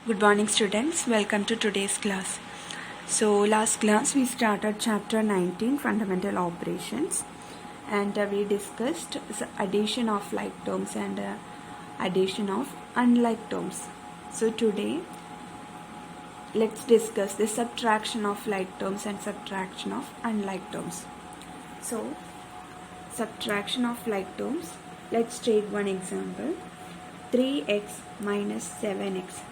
Good morning students, welcome to today's class. So last class we started chapter 19 fundamental operations and we discussed the addition of like terms and addition of unlike terms. So today let's discuss the subtraction of like terms and subtraction of unlike terms. So subtraction of like terms, let's take one example, 3x minus 7x.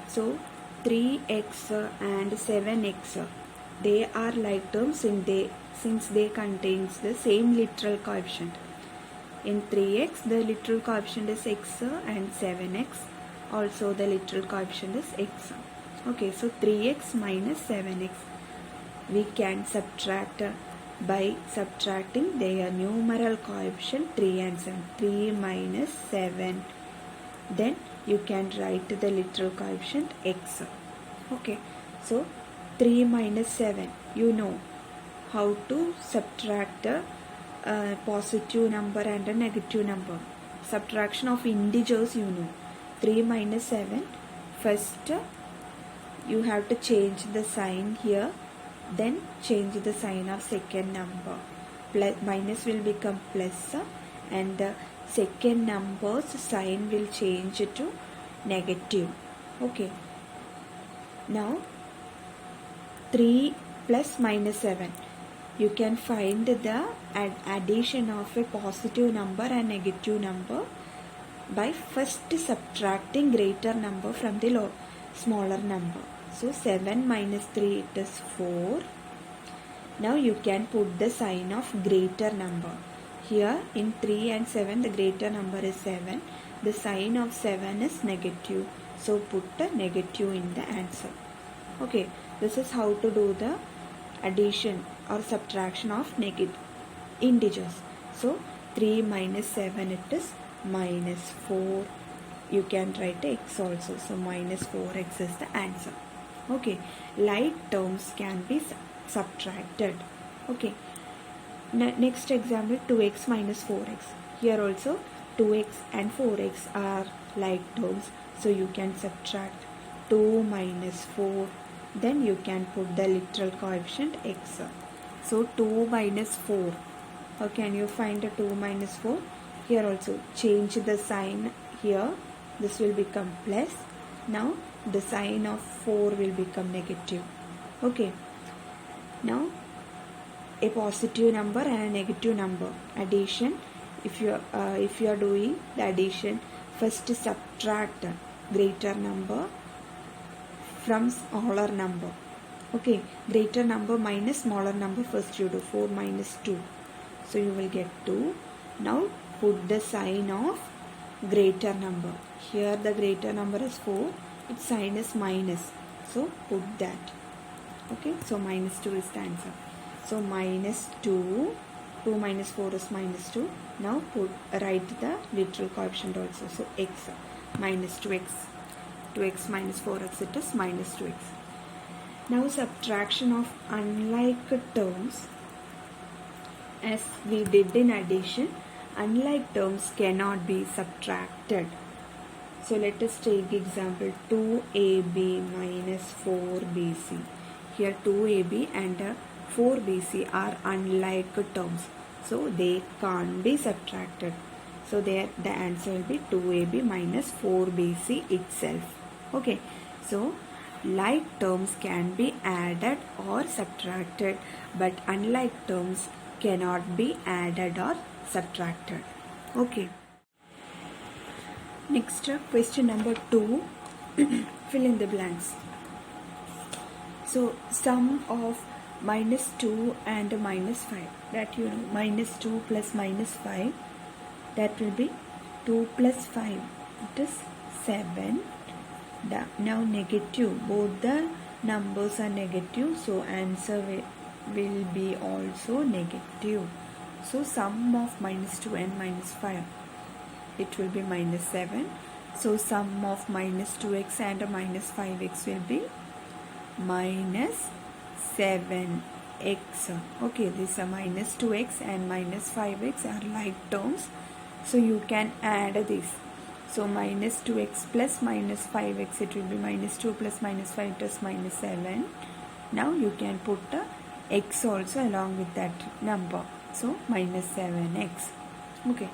So 3x and 7x, they are like terms since they contains the same literal coefficient. In 3x the literal coefficient is x and 7x also the literal coefficient is x. Okay, so 3x minus 7x we can subtract by subtracting their numeral coefficient 3 and 7. 3 minus 7, then you can write the literal coefficient x. Okay, so 3 minus 7, you know how to subtract a positive number and a negative number. Subtraction of integers, you know. 3 minus 7, first you have to change the sign here, then change the sign of second number. Plus, minus will become plus and the second number's sign will change to negative. Okay, now 3 plus minus 7, you can find the addition of a positive number and negative number by first subtracting greater number from the smaller number. So 7 minus 3, it is 4. Now you can put the sign of greater number. Here in 3 and 7 the greater number is 7. The sign of 7 is negative. So put the negative in the answer. Okay, this is how to do the addition or subtraction of integers. So 3 minus 7, it is minus 4. You can write x also. So minus 4x is the answer. Okay, like terms can be subtracted. Okay, next example, 2x minus 4x. Here also 2x and 4x are like terms, so you can subtract 2 minus 4, then you can put the literal coefficient x. So 2 minus 4, how can you find the 2 minus 4? Here also change the sign here, this will become plus. Now the sign of 4 will become negative. Okay, now a positive number and a negative number addition. If you are doing the addition, first subtract greater number from smaller number. Okay, greater number minus smaller number, first you do 4 minus 2, so you will get 2. Now put the sign of greater number. Here the greater number is 4, its sign is minus, so put that. Okay, so minus 2 is the answer. So minus 2, 2 minus 4 is minus 2. Now write the literal coefficient also. So x minus 2x. 2x minus 4x, it is minus 2x. Now subtraction of unlike terms. As we did in addition, unlike terms cannot be subtracted. So let us take example 2ab minus 4bc. Here 2ab and 4bc are unlike terms, so they can't be subtracted. So there the answer will be 2ab minus 4bc itself. Okay, so like terms can be added or subtracted, but unlike terms cannot be added or subtracted. Okay, next question number 2. Fill in the blanks. So sum of minus 2 and minus 5, that you know, minus 2 plus minus 5, that will be 2 plus 5, it is 7. Now negative, both the numbers are negative, so answer will be also negative. So sum of minus 2 and minus 5, it will be minus 7. So sum of minus 2x and minus 5x will be minus 7x. Okay, these are minus 2x and minus 5x are like terms, so you can add this. So minus 2x plus minus 5x, it will be minus 2 plus minus 5 plus minus 7. Now you can put the x also along with that number. So minus 7x. Okay.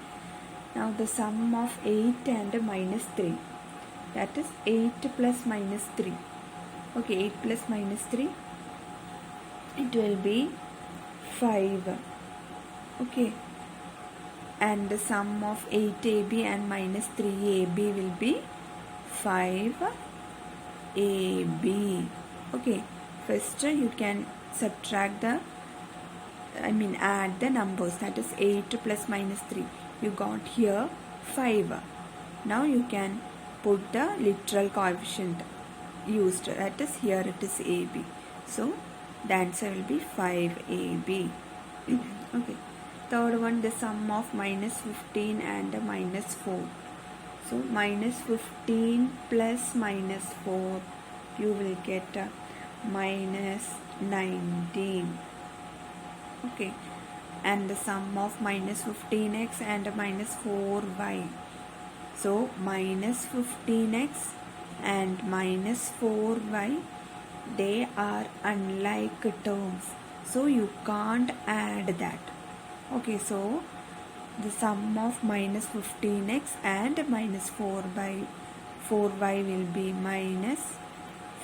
Now the sum of 8 and minus 3. That is 8 plus minus 3. Okay, 8 plus minus 3. It will be 5. Okay. And the sum of 8ab and minus 3ab will be 5ab. Okay. First you can subtract add the numbers. That is 8 plus minus 3. You got here 5. Now you can put the literal coefficient used. That is here it is ab. So the answer will be 5ab. Okay. Third one, the sum of minus 15 and minus 4. So minus 15 plus minus 4, you will get minus 19. Okay. And the sum of minus 15x and minus 4y. So minus 15x and minus 4y, they are unlike terms. So you can't add that. Okay, so the sum of minus 15x and minus 4y will be minus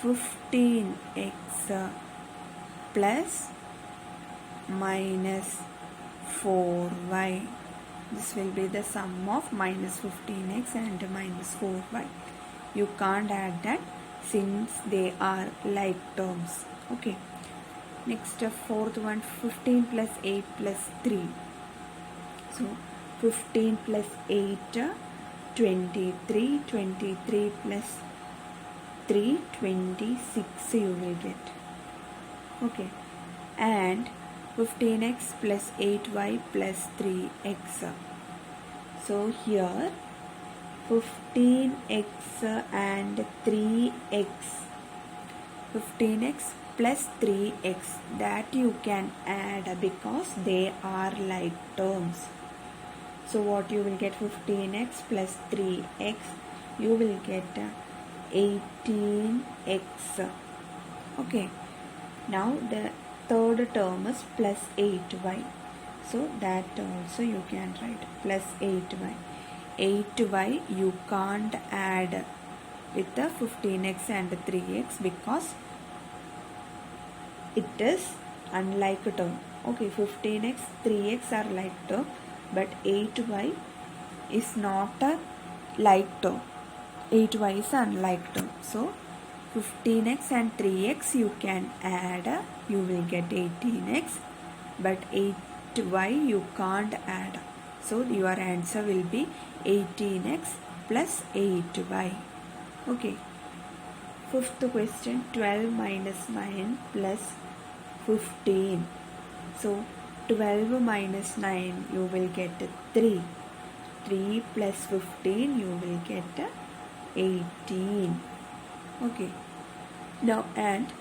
15x plus minus 4y. This will be the sum of minus 15x and minus 4y. You can't add that since they are like terms. Okay. Next, fourth one, 15 plus 8 plus 3. So 15 plus 8, 23. 23 plus 3, 26 you will get. Okay. And 15x plus 8y plus 3x. So here 15x and 3x. 15x plus 3x, that you can add because they are like terms. So what you will get, 15x plus 3x, you will get 18x. Okay. Now the third term is plus 8y. So that also you can write plus 8y. 8y you can't add with the 15x and 3x because it is unlike a term. Okay, 15x, 3x are like term, but 8y is not a like term. 8y is unlike term. So 15x and 3x you can add, you will get 18x, but 8y you can't add. So your answer will be 18x plus 8y. Okay. Fifth question, 12 minus 9 plus 15. So 12 minus 9 you will get 3. 3 plus 15 you will get 18. Okay. Now add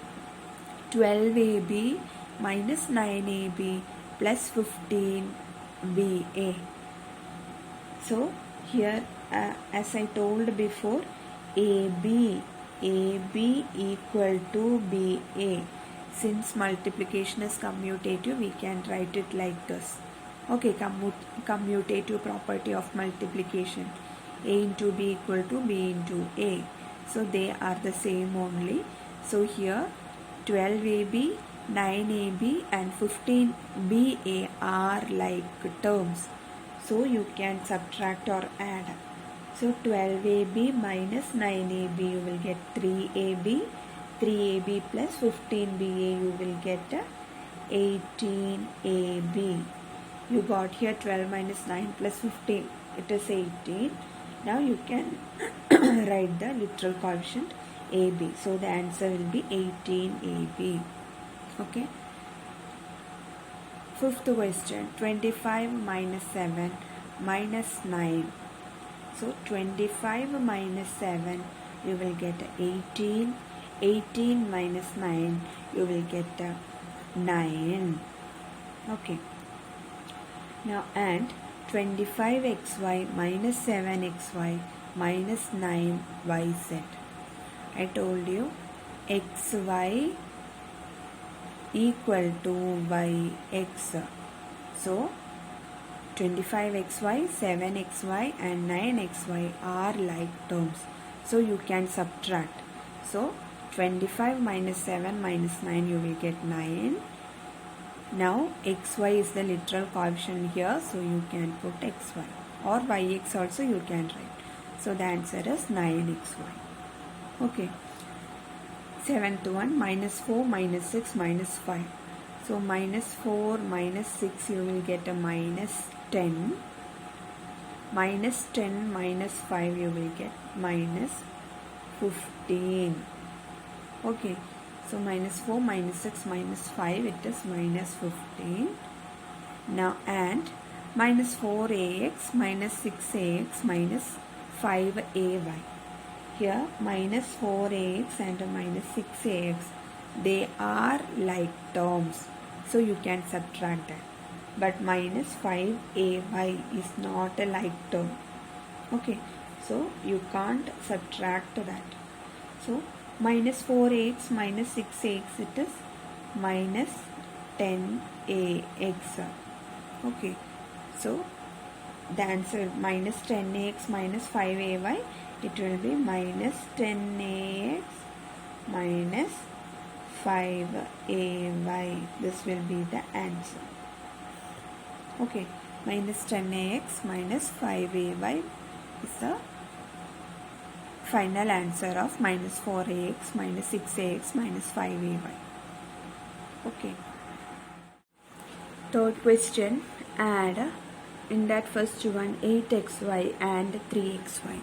12ab minus 9ab plus 15ba. So here as I told before, AB equal to BA. Since multiplication is commutative, we can write it like this. Okay, commutative property of multiplication. A into B equal to B into A. So they are the same only. So here 12AB, 9AB and 15BA are like terms. So you can subtract or add. So 12AB minus 9AB you will get 3AB. 3AB plus 15BA you will get 18AB. You got here 12 minus 9 plus 15. It is 18. Now you can write the literal coefficient AB. So the answer will be 18AB. Okay. Fifth question, 25 minus 7 minus 9. So 25 minus 7 you will get 18. 18 minus 9 you will get 9. Okay. Now and 25xy minus 7xy minus 9yz. I told you xy equal to yx. So 25xy, 7xy and 9xy are like terms. So you can subtract. So 25 minus 7 minus 9, you will get 9. Now xy is the literal coefficient here, so you can put xy, or yx also you can write. So the answer is 9xy. Okay. 7th one, minus 4 minus 6 minus 5. So minus 4 minus 6, you will get a minus 10. Minus 10 minus 5, you will get minus 15. Okay. So minus 4 minus 6 minus 5, it is minus 15. Now and minus 4ax minus 6ax minus 5ay. Here minus 4ax and minus 6ax, they are like terms. So you can subtract that. But minus 5ay is not a like term. Okay. So you can't subtract that. So minus 4ax minus 6ax, it is minus 10ax. Okay. So the answer minus 10ax minus 5ay, it will be minus 10ax minus 5ay. This will be the answer. Okay. Minus 10ax minus 5ay is the final answer of minus 4ax minus 6ax minus 5ay. Okay. Third question, add in that first one 8xy and 3xy.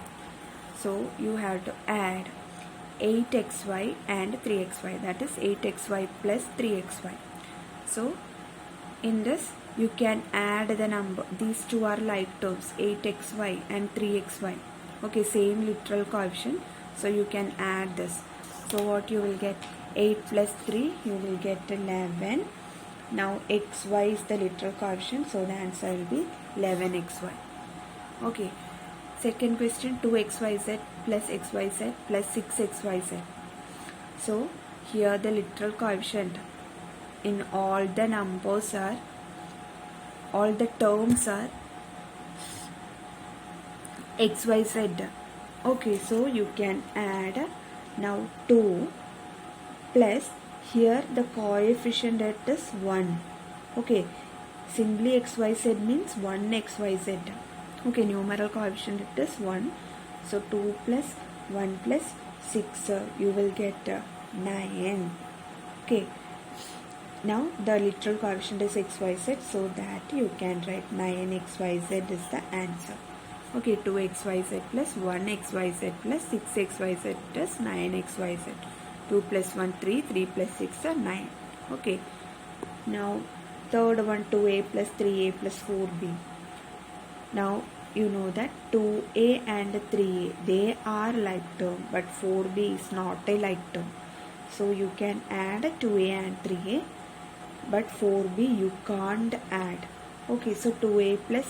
So you have to add 8xy and 3xy, that is 8xy plus 3xy. So in this you can add the number, these two are like terms, 8xy and 3xy. Okay, same literal coefficient, so you can add this. So what you will get, 8 plus 3, you will get 11. Now xy is the literal coefficient, so the answer will be 11xy. Okay. Second question, 2xyz plus xyz plus 6xyz. So here the literal coefficient in all the numbers are, all the terms are xyz. Okay, so you can add now 2 plus, here the coefficient that is 1. Okay, simply xyz means 1 xyz. Okay, numeral coefficient it is 1. So 2 plus 1 plus 6, you will get 9. Okay. Now the literal coefficient is xyz, so that you can write 9xyz is the answer. Okay, 2xyz plus 1xyz plus 6xyz is 9xyz. 2 plus 1 3, 3 plus 6 are 9. Okay. Now third one, 2a plus 3a plus 4b. Now you know that 2a and 3a, they are like term, but 4b is not a like term. So you can add 2a and 3a, but 4b you can't add. Okay, so 2a plus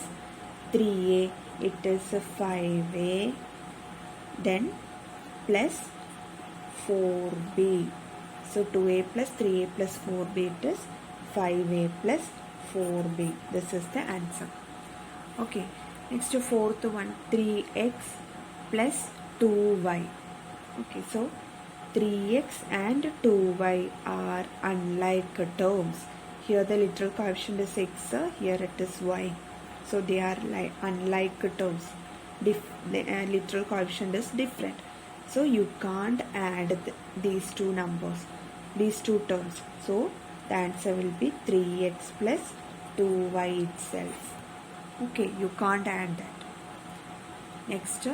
3a, it is 5a, then plus 4b. So 2a plus 3a plus 4b, it is 5a plus 4b. This is the answer. Okay. Next to fourth one, 3x plus 2y. Okay, so 3x and 2y are unlike terms. Here the literal coefficient is x, here it is y. So they are like unlike terms. The literal coefficient is different. So you can't add these two numbers, these two terms. So the answer will be 3x plus 2y itself. Okay, you can't add that. Next,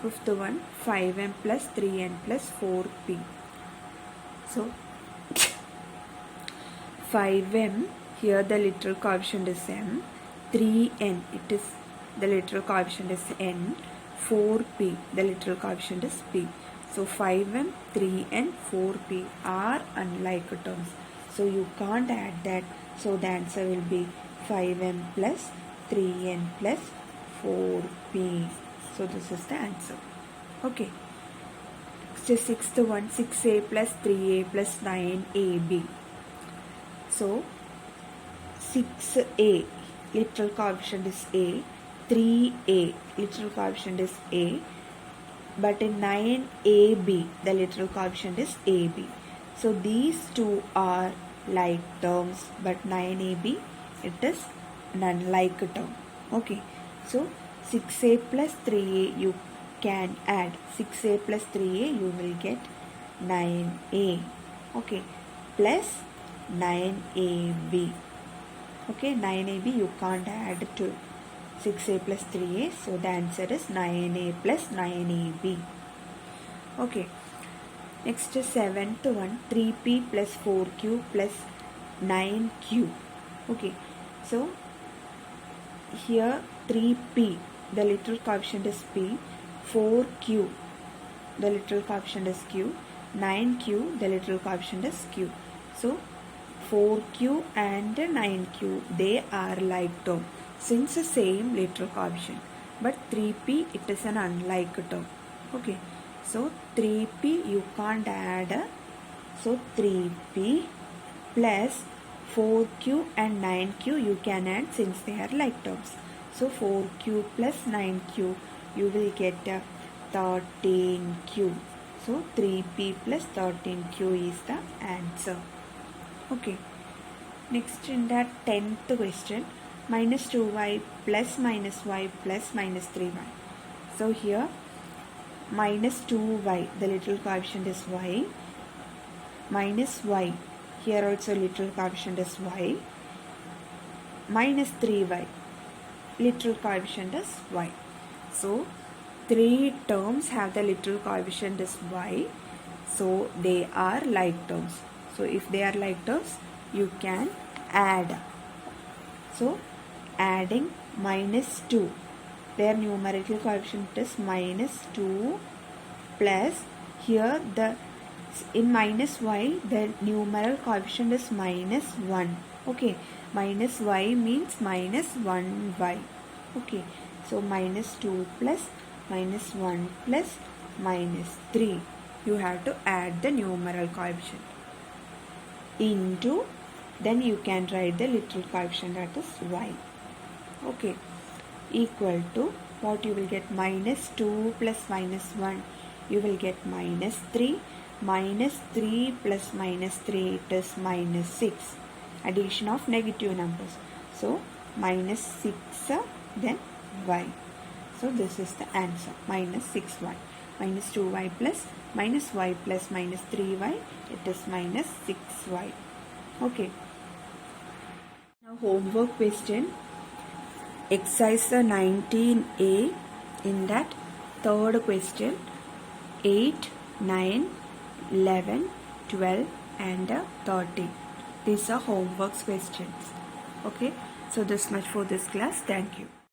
fifth one, 5m plus 3n plus 4p. So 5m, here the literal coefficient is m. 3n, it is the literal coefficient is n. 4p, the literal coefficient is p. So 5m, 3n, 4p are unlike terms. So you can't add that. So the answer will be 5m plus 3n plus 4p. So this is the answer. Okay. So sixth one, 6a plus 3a plus 9ab. So 6a literal coefficient is a, 3a literal coefficient is a, but in 9ab the literal coefficient is ab. So these two are like terms, but 9ab it is an unlike term. Okay, so 6a plus 3a you can add 6a plus 3a, you will get 9a. Okay, plus 9ab. Okay, 9ab you can't add to 6a plus 3a, so the answer is 9a plus 9ab. Okay, next is 7th one, 3p plus 4q plus 9q. Okay, so here 3p the literal coefficient is p, 4q the literal coefficient is q, 9q the literal coefficient is q. So 4q and 9q they are like term since the same literal coefficient, but 3p it is an unlike term. Okay, so 3p you can't add, so 3p plus 4q and 9q you can add since they are like terms. So 4q plus 9q you will get 13q. So 3p plus 13q is the answer. Okay, next in that 10th question, minus 2y plus minus y plus minus 3y. So here minus 2y the literal coefficient is y, minus y here also literal coefficient is y, minus 3y literal coefficient is y. So three terms have the literal coefficient is y, so they are like terms. So if they are like terms you can add. So adding minus 2, their numerical coefficient is minus 2 plus here the in minus y the numeral coefficient is minus 1. Okay, minus y means minus 1y. Okay, so minus 2 plus minus 1 plus minus 3, you have to add the numeral coefficient into, then you can write the literal coefficient, that is y. Okay, equal to what you will get, minus 2 plus minus 1 you will get minus 3, minus 3 plus minus 3 it is minus 6, addition of negative numbers, so minus 6 then y. So this is the answer, minus 6y. Minus 2y plus minus y plus minus 3y, it is minus 6y. Okay, now homework question, exercise 19a, in that third question 8, 9, 11, 12 and 13. These are homework questions. Okay, so this much for this class. Thank you.